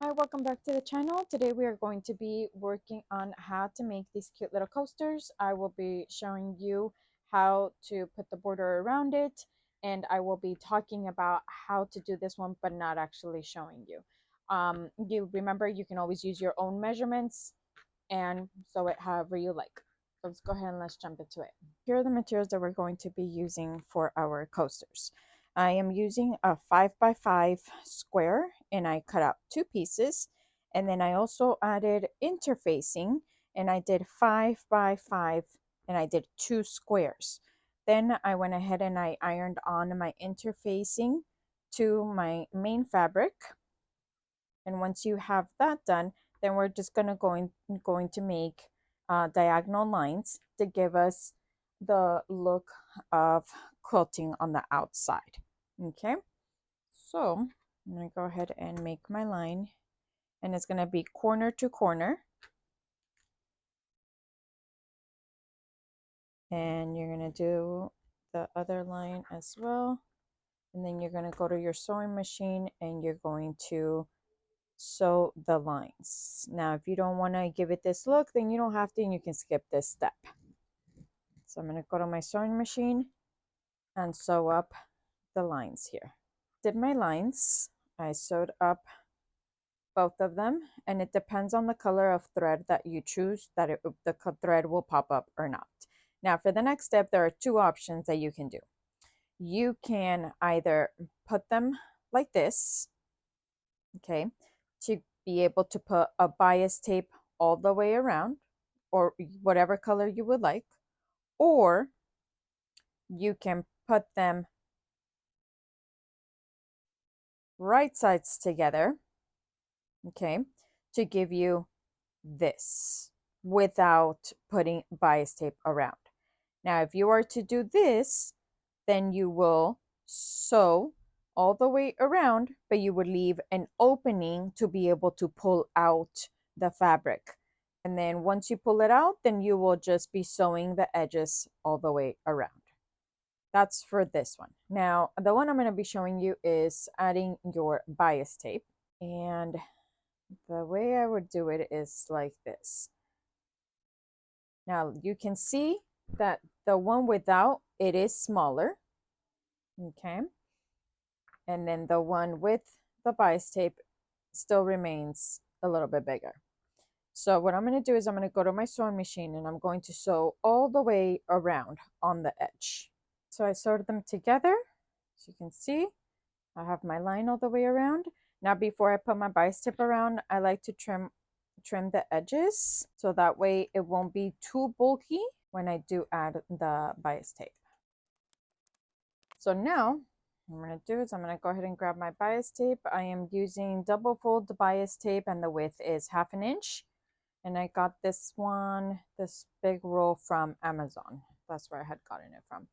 Hi, welcome back to the channel. Today we are going to be working on how to make these cute little coasters. I will be showing you how to put the border around it, and I will be talking about how to do this one but not actually showing you. You remember you can always use your own measurements and sew it however you like. So let's go ahead and let's jump into it. Here are the materials that we're going to be using for our coasters. I am using a 5x5 square and I cut out two pieces, and then I also added interfacing and I did 5x5 and I did two squares. Then I went ahead and I ironed on my interfacing to my main fabric, and once you have that done, then we're just going to make diagonal lines to give us the look of quilting on the outside. Okay, so I'm going to go ahead and make my line, and it's going to be corner to corner, and you're going to do the other line as well, and then you're going to go to your sewing machine and you're going to sew the lines. Now, if you don't want to give it this look, then you don't have to, and you can skip this step. So I'm going to go to my sewing machine and sew up the lines here. Did my lines, I sewed up both of them, and it depends on the color of thread that you choose that the thread will pop up or not. Now, for the next step, there are two options that you can do. You can either put them like this, okay, to be able to put a bias tape all the way around, or whatever color you would like, or you can put them right sides together, okay, to give you this without putting bias tape around. Now, if you are to do this, then you will sew all the way around, but you would leave an opening to be able to pull out the fabric. And then once you pull it out, then you will just be sewing the edges all the way around. That's for this one. Now, the one I'm going to be showing you is adding your bias tape. And the way I would do it is like this. Now, you can see that the one without, it is smaller. Okay. And then the one with the bias tape still remains a little bit bigger. So what I'm going to do is I'm going to go to my sewing machine and I'm going to sew all the way around on the edge. So I sewed them together. As you can see, I have my line all the way around. Now, before I put my bias tape around, I like to trim the edges so that way it won't be too bulky when I do add the bias tape. So now what I'm going to do is I'm going to go ahead and grab my bias tape. I am using double fold bias tape and the width is 1/2 inch. And I got this one, this big roll from Amazon. That's where I had gotten it from.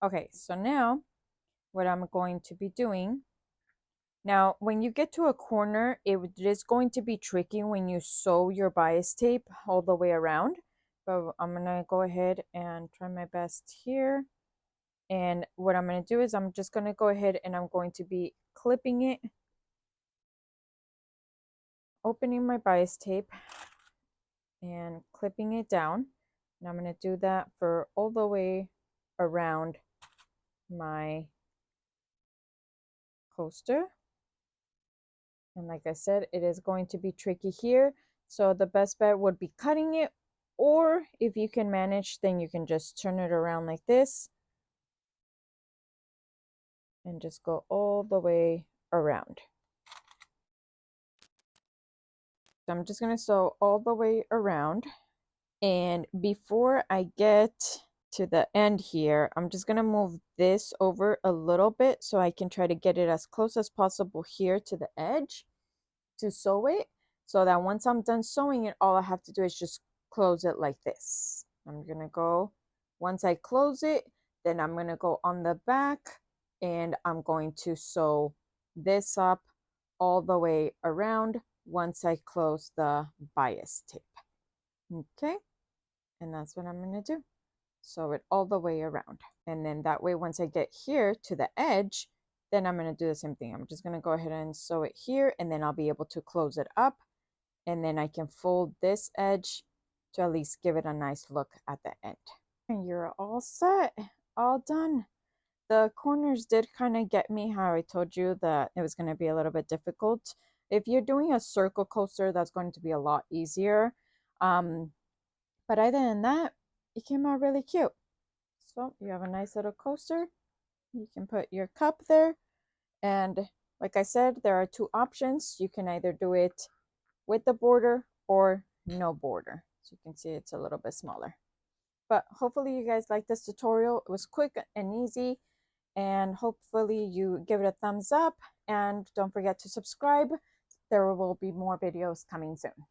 Okay, so now what I'm going to be doing, now when you get to a corner, it is going to be tricky when you sew your bias tape all the way around. But I'm going to go ahead and try my best here. And what I'm going to do is I'm just going to go ahead and I'm going to be clipping it, opening my bias tape and clipping it down. And I'm going to do that for all the way around my coaster. And like I said, it is going to be tricky here. So the best bet would be cutting it, or if you can manage, then you can just turn it around like this and just go all the way around. So I'm just going to sew all the way around. And before I get to the end here, I'm just going to move this over a little bit so I can try to get it as close as possible here to the edge to sew it, so that once I'm done sewing it, all I have to do is just close it like this. I'm going to go, once I close it, then I'm going to go on the back and I'm going to sew this up all the way around once I close the bias tape. Okay, and that's what I'm going to do. Sew it all the way around. And then that way, once I get here to the edge, then I'm going to do the same thing. I'm just going to go ahead and sew it here, and then I'll be able to close it up, and then I can fold this edge to at least give it a nice look at the end. And you're all set, all done. The corners did kind of get me, how I told you that it was going to be a little bit difficult. If you're doing a circle coaster, that's going to be a lot easier. But other than that, it came out really cute. So you have a nice little coaster. You can put your cup there. And like I said, there are two options. You can either do it with the border or no border. So you can see it's a little bit smaller. But hopefully you guys like this tutorial. It was quick and easy. And hopefully you give it a thumbs up. And don't forget to subscribe. There will be more videos coming soon.